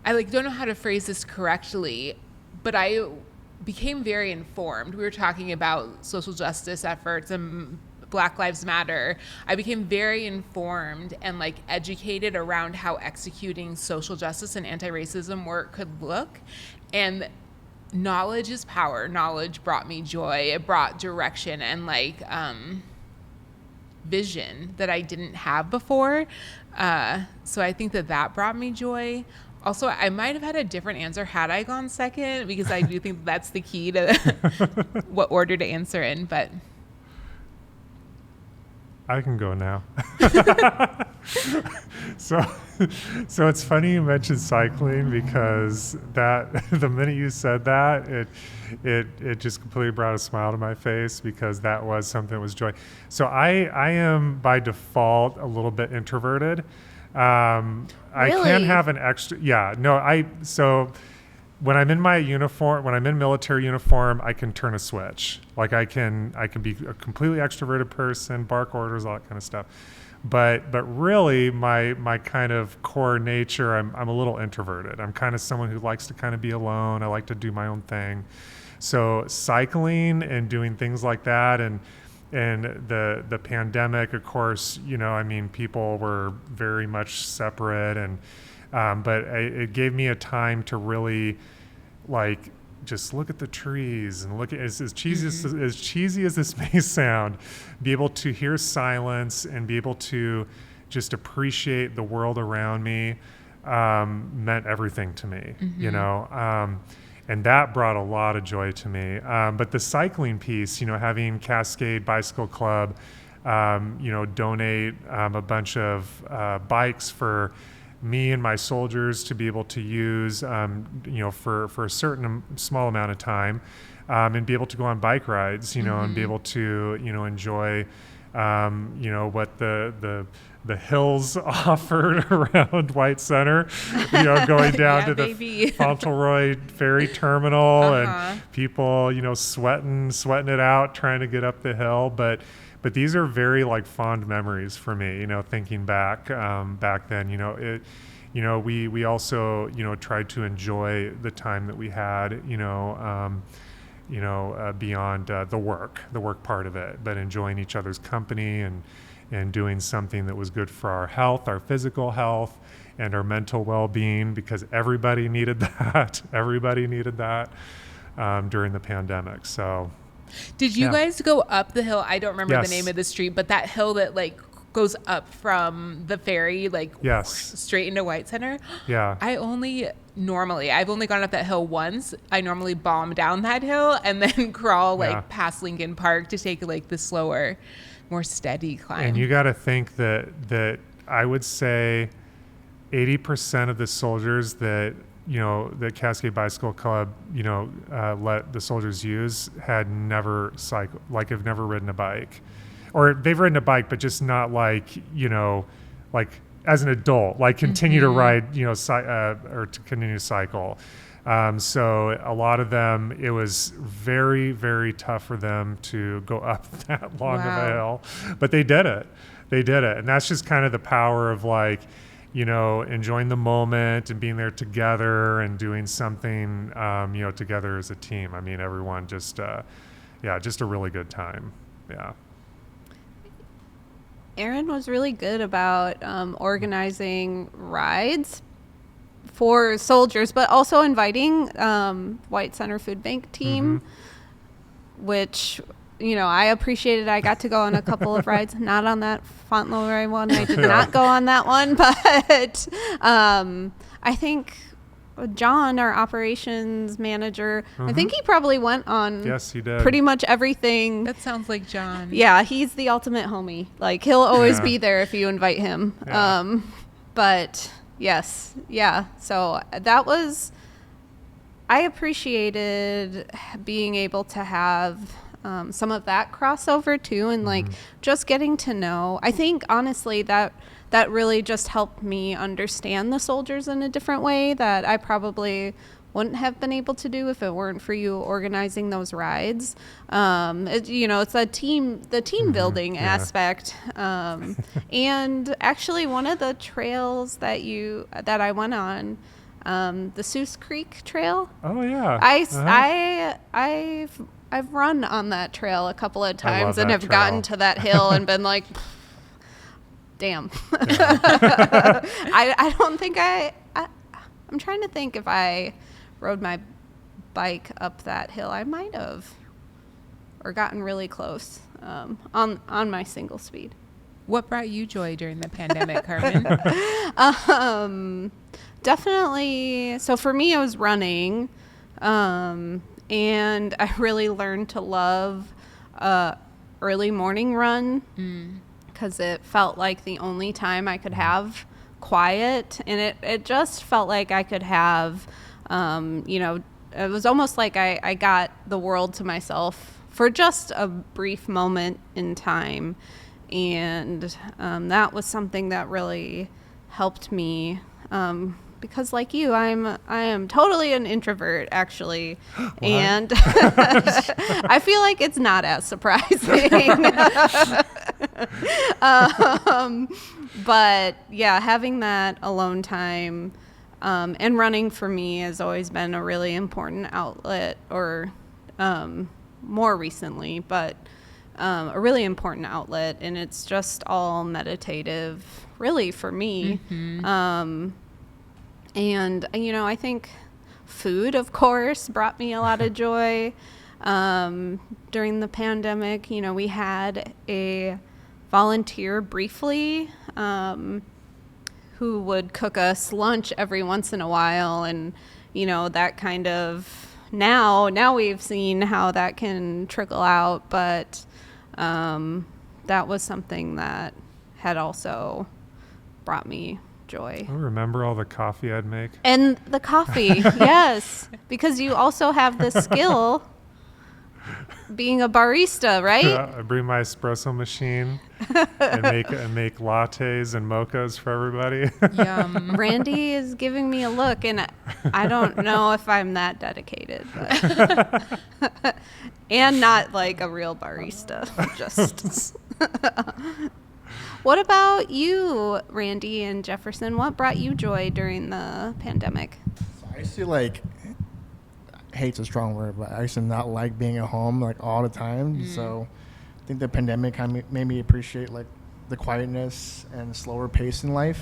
I don't know how to phrase this correctly, but I became very informed. We were talking about social justice efforts and Black Lives Matter. I became very informed and educated around how executing social justice and anti-racism work could look. And knowledge is power. Knowledge brought me joy. It brought direction and vision that I didn't have before. So I think that brought me joy. Also, I might have had a different answer had I gone second, because I do think that's the key to what order to answer in, but I can go now. So it's funny you mentioned cycling, because that the minute you said that, it just completely brought a smile to my face, because that was something that was joy. So I am by default a little bit introverted. I can have an extra. Yeah, no, so when I'm in my uniform, when I'm in military uniform, I can turn a switch. I can be a completely extroverted person, bark orders, all that kind of stuff. But really, my kind of core nature, I'm a little introverted. I'm kind of someone who likes to kind of be alone. I like to do my own thing. So cycling and doing things like that, and the pandemic, of course, people were very much separate, and but it gave me a time to really just look at the trees and look at as cheesy as cheesy as this may sound, be able to hear silence and be able to just appreciate the world around me meant everything to me, and that brought a lot of joy to me. But the cycling piece, having Cascade Bicycle Club, donate a bunch of bikes for me and my soldiers to be able to use, for a certain small amount of time, and be able to go on bike rides, and be able to, enjoy you know, what the hills offered around White Center, you know, going down to the Fauntleroy ferry terminal and people, you know, sweating it out, trying to get up the hill. But these are very like fond memories for me, you know, thinking back, back then, you know, we also, you know, tried to enjoy the time that we had, beyond the work part of it, but enjoying each other's company and doing something that was good for our health, our physical health, and our mental well-being, because everybody needed that. Everybody needed that during the pandemic. So, did you guys go up the hill? I don't remember the name of the street, but that hill that like goes up from the ferry, like straight into White Center. Yeah. I've only gone up that hill once. I normally bomb down that hill and then crawl like past Lincoln Park to take like the slower, more steady climb. And you got to think that I would say 80% of the soldiers that, you know, the Cascade Bicycle Club, you know, let the soldiers use had never cycled, like have never ridden a bike. Or they've ridden a bike, but just not like, you know, like as an adult, like continue to ride, you know, or to continue to cycle. So a lot of them, it was very, very tough for them to go up that long of a hill, but they did it. And that's just kind of the power of like, you know, enjoying the moment and being there together and doing something, you know, together as a team. I mean, everyone just a really good time. Yeah. Aaron was really good about organizing rides for soldiers, but also inviting White Center Food Bank team, which, you know, I appreciated. I got to go on a couple of rides, not on that Fauntleroy one. I did not go on that one, but I think John, our operations manager, I think he probably went on he did. pretty much everything. That sounds like John. Yeah, he's the ultimate homie. Like, he'll always be there if you invite him. Yeah. But yes, yeah. So that was, I appreciated being able to have some of that crossover too, and like just getting to know. I think honestly that really just helped me understand the soldiers in a different way that I probably wouldn't have been able to do if it weren't for you organizing those rides. You know, it's the team building aspect. And actually one of the trails that I went on, the Seuss Creek Trail. Oh yeah. I've run on that trail a couple of times and have trail. gotten to that hill and been like, damn. I don't think I'm trying to think if I rode my bike up that hill. I might have, or gotten really close on my single speed. What brought you joy during the pandemic, Carmen? Definitely. So for me, it was running. And I really learned to love early morning run because it felt like the only time I could have quiet, and it just felt like I could have, you know, it was almost like I got the world to myself for just a brief moment in time, and that was something that really helped me. Because like you, I am totally an introvert, actually. And I feel like it's not as surprising. But yeah, having that alone time and running for me has always been a really important outlet, or more recently, but a really important outlet. And it's just all meditative, really, for me. And, you know, I think food, of course, brought me a lot of joy. During the pandemic, you know, we had a volunteer briefly who would cook us lunch every once in a while. And, you know, that kind of, now we've seen how that can trickle out. But that was something that had also brought me joy. I remember all the coffee I'd make. And the coffee, yes, because you also have the skill being a barista, right? I bring my espresso machine and make lattes and mochas for everybody. Yum. Randy is giving me a look, and I don't know if I'm that dedicated, but and not like a real barista. Just. What about you, Randy and Jefferson? What brought you joy during the pandemic? So I used to hate's a strong word, but I used to not like being at home like all the time. So I think the pandemic kind of made me appreciate like the quietness and slower pace in life.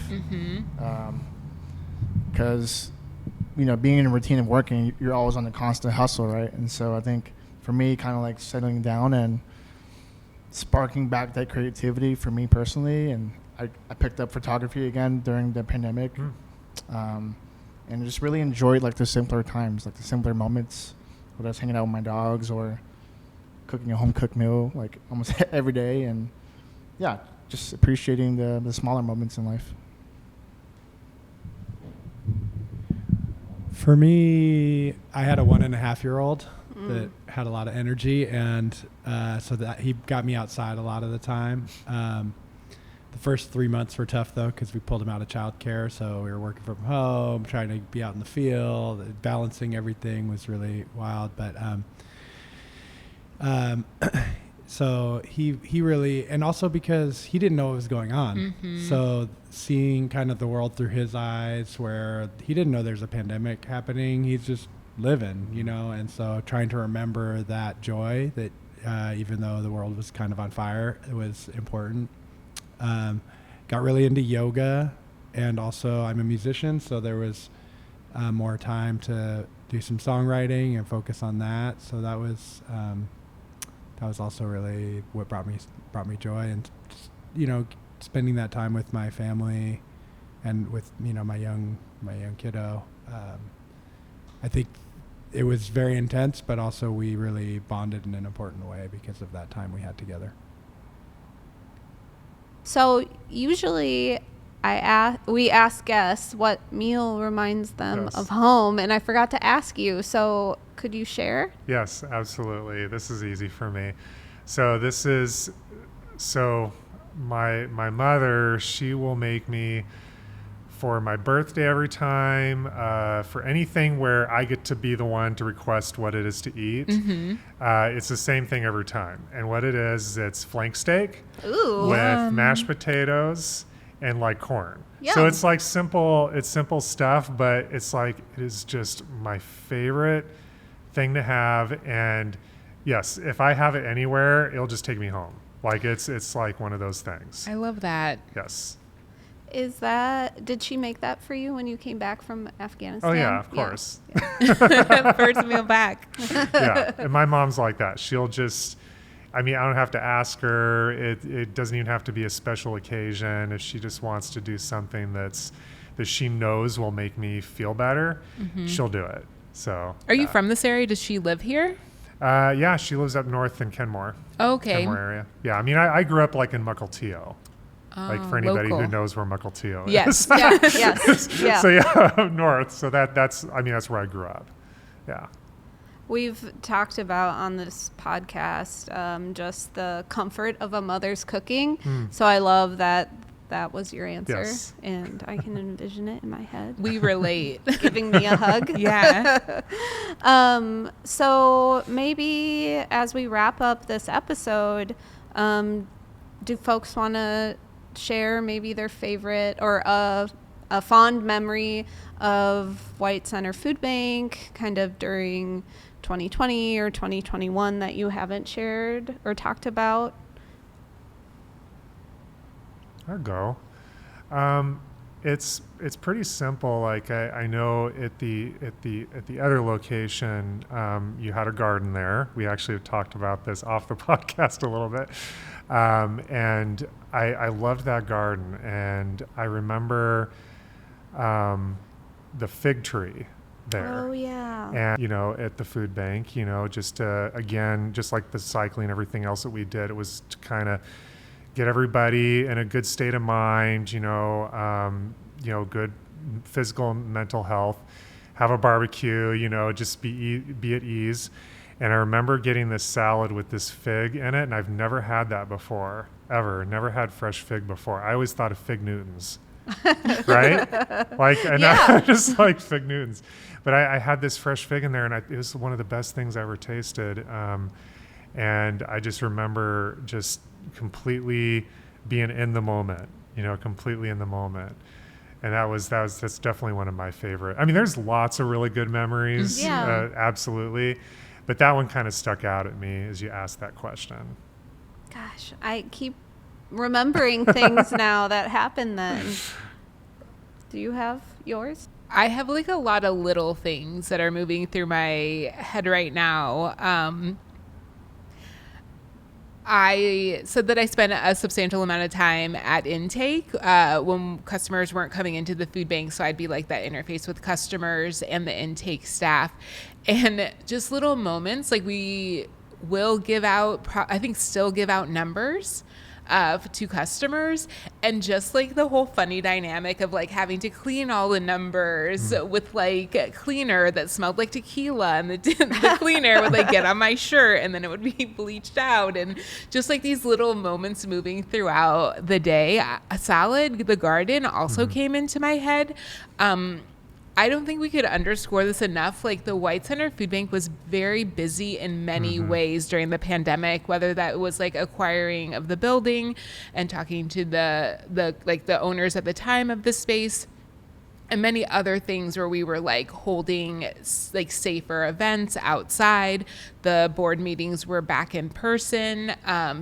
Because being in a routine of working, you're always on a constant hustle, right? And so I think for me, kind of like settling down and sparking back that creativity for me personally, and I picked up photography again during the pandemic, and just really enjoyed like the simpler times, like the simpler moments, whether I was hanging out with my dogs or cooking a home cooked meal like almost every day, and yeah, just appreciating the smaller moments in life. For me, I had a 1.5-year-old that had a lot of energy, and so that he got me outside a lot of the time. The first 3 months were tough though, because we pulled him out of childcare, so we were working from home, trying to be out in the field, balancing everything was really wild. But so he really, and also because he didn't know what was going on, so seeing kind of the world through his eyes, where he didn't know there's a pandemic happening, he's just living, and so trying to remember that joy that even though the world was kind of on fire, it was important. Got really into yoga, and also I'm a musician, so there was more time to do some songwriting and focus on that. So that was also really what brought me joy, and spending that time with my family and with my young kiddo. I think it was very intense, but also we really bonded in an important way because of that time we had together. So usually we ask guests what meal reminds them of home, and I forgot to ask you. So could you share? Yes, absolutely. This is easy for me. So my mother, she will make me for my birthday every time, for anything where I get to be the one to request what it is to eat. It's the same thing every time. And what it is, it's flank steak with mashed potatoes and like corn. Yum. So it's like simple stuff, but it's like, it is just my favorite thing to have. And yes, if I have it anywhere, it'll just take me home. Like it's like one of those things. I love that. Yes. Did she make that for you when you came back from Afghanistan? Oh yeah, of course. First meal back. Yeah, and my mom's like that. She'll just, I don't have to ask her. It doesn't even have to be a special occasion. If she just wants to do something that she knows will make me feel better, she'll do it. So. Are you from this area? Does she live here? Yeah, she lives up north in Kenmore. Okay. Kenmore area. Yeah, I grew up like in Mukilteo. Like for anybody who knows where Mukilteo is. Yes. Yeah. So yeah, up north. So that's where I grew up. Yeah. We've talked about on this podcast just the comfort of a mother's cooking. So I love that was your answer. Yes. And I can envision it in my head. We relate. Giving me a hug. Yeah. So maybe as we wrap up this episode, do folks want to share maybe their favorite or a fond memory of White Center Food Bank kind of during 2020 or 2021 that you haven't shared or talked about? I'll go. It's pretty simple. Like I know at the other location, you had a garden there. We actually have talked about this off the podcast a little bit. And I loved that garden, and I remember the fig tree there. Oh yeah. And at the food bank, just again, just like the cycling, everything else that we did, it was to kind of get everybody in a good state of mind, good physical and mental health, have a barbecue, just be at ease. And I remember getting this salad with this fig in it, and I've never had that before, ever. Never had fresh fig before. I always thought of Fig Newtons, right? Like, and I just like Fig Newtons. But I had this fresh fig in there, and it was one of the best things I ever tasted. And I just remember just completely being in the moment, completely in the moment. And that's definitely one of my favorite. I mean, there's lots of really good memories, absolutely. But that one kind of stuck out at me as you asked that question. Gosh, I keep remembering things now that happened then. Do you have yours? I have like a lot of little things that are moving through my head right now. I said that I spent a substantial amount of time at intake when customers weren't coming into the food bank. So I'd be like that interface with customers and the intake staff. And just little moments, like we will give out, I think still give out numbers to customers, and just like the whole funny dynamic of like having to clean all the numbers with like a cleaner that smelled like tequila, and the cleaner would like get on my shirt and then it would be bleached out, and just like these little moments moving throughout the day. A salad, the garden also came into my head. I don't think we could underscore this enough. Like the White Center Food Bank was very busy in many ways during the pandemic, whether that was like acquiring of the building and talking to the owners at the time of the space, and many other things where we were like holding like safer events outside. The board meetings were back in person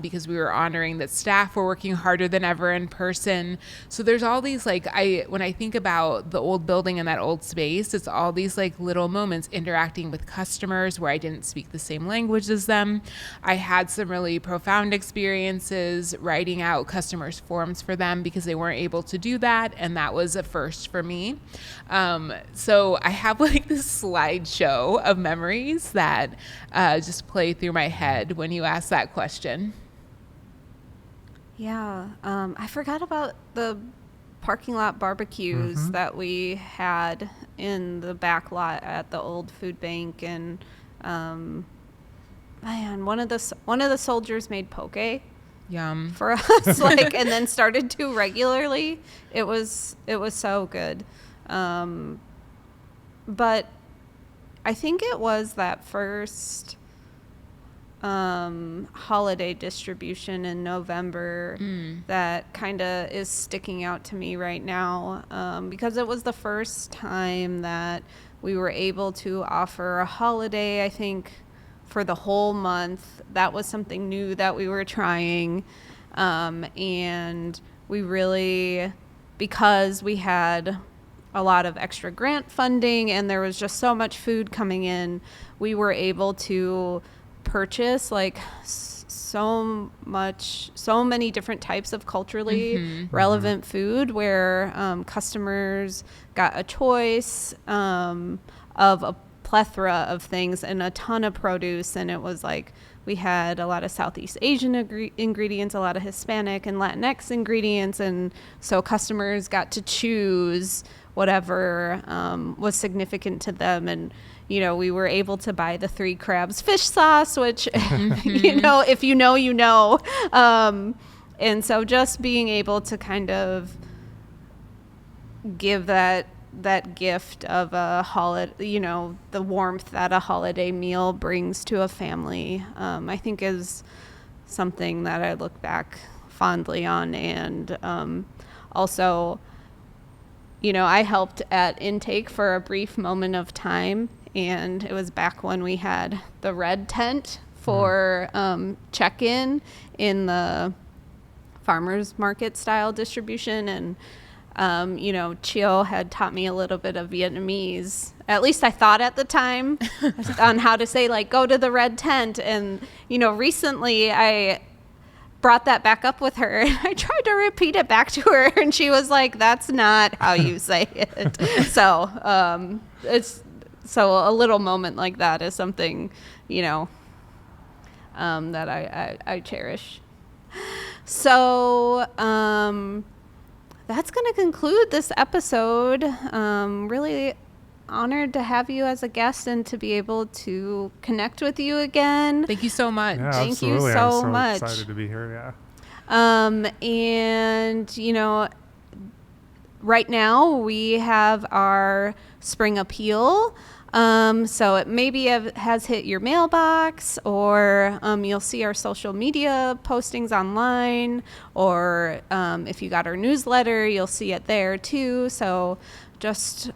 because we were honoring that staff were working harder than ever in person. So there's all these like, when I think about the old building and that old space, it's all these like little moments interacting with customers where I didn't speak the same language as them. I had some really profound experiences writing out customers' forms for them because they weren't able to do that. And that was a first for me. So I have like this slideshow of memories that just play through my head when you ask that question. Yeah. I forgot about the parking lot barbecues that we had in the back lot at the old food bank. And man, one of the soldiers made poke Yum. for us, like, and then started to regularly. It was so good. But I think it was that first holiday distribution in November that kind of is sticking out to me right now, because it was the first time that we were able to offer a holiday, I think, for the whole month. That was something new that we were trying, and we really, because we had a lot of extra grant funding and there was just so much food coming in, we were able to purchase like so many different types of culturally relevant food, where customers got a choice of a plethora of things and a ton of produce. And it was like we had a lot of Southeast Asian ingredients, a lot of Hispanic and Latinx ingredients, and so customers got to choose whatever was significant to them. And we were able to buy the 3 Crabs fish sauce, which if you know. And so just being able to kind of give that gift of a holiday, the warmth that a holiday meal brings to a family, I think is something that I look back fondly on. And also, I helped at intake for a brief moment of time, and it was back when we had the red tent for check-in in the farmers market style distribution. And Chio had taught me a little bit of Vietnamese, at least I thought at the time, on how to say, like, go to the red tent. And, recently I brought that back up with her, and I tried to repeat it back to her, and she was like, that's not how you say it. So a little moment like that is something, that I cherish. So, that's going to conclude this episode. Really honored to have you as a guest and to be able to connect with you again. Thank you so much. Yeah, Thank you absolutely. so I'm much. excited to be here. Yeah. And, you know, right now we have our spring appeal. So it maybe has hit your mailbox, or you'll see our social media postings online, or if you got our newsletter, you'll see it there too. So just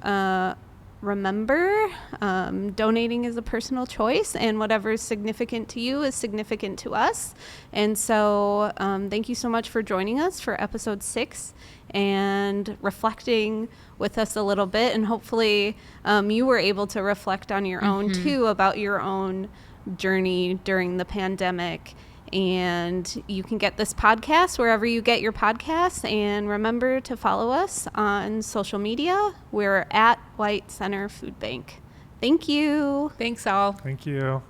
remember, donating is a personal choice, and whatever is significant to you is significant to us. And so thank you so much for joining us for episode 6 and reflecting with us a little bit. And hopefully you were able to reflect on your own too, about your own journey during the pandemic. And you can get this podcast wherever you get your podcasts. And remember to follow us on social media. We're at White Center Food Bank. Thank you. Thanks all. Thank you.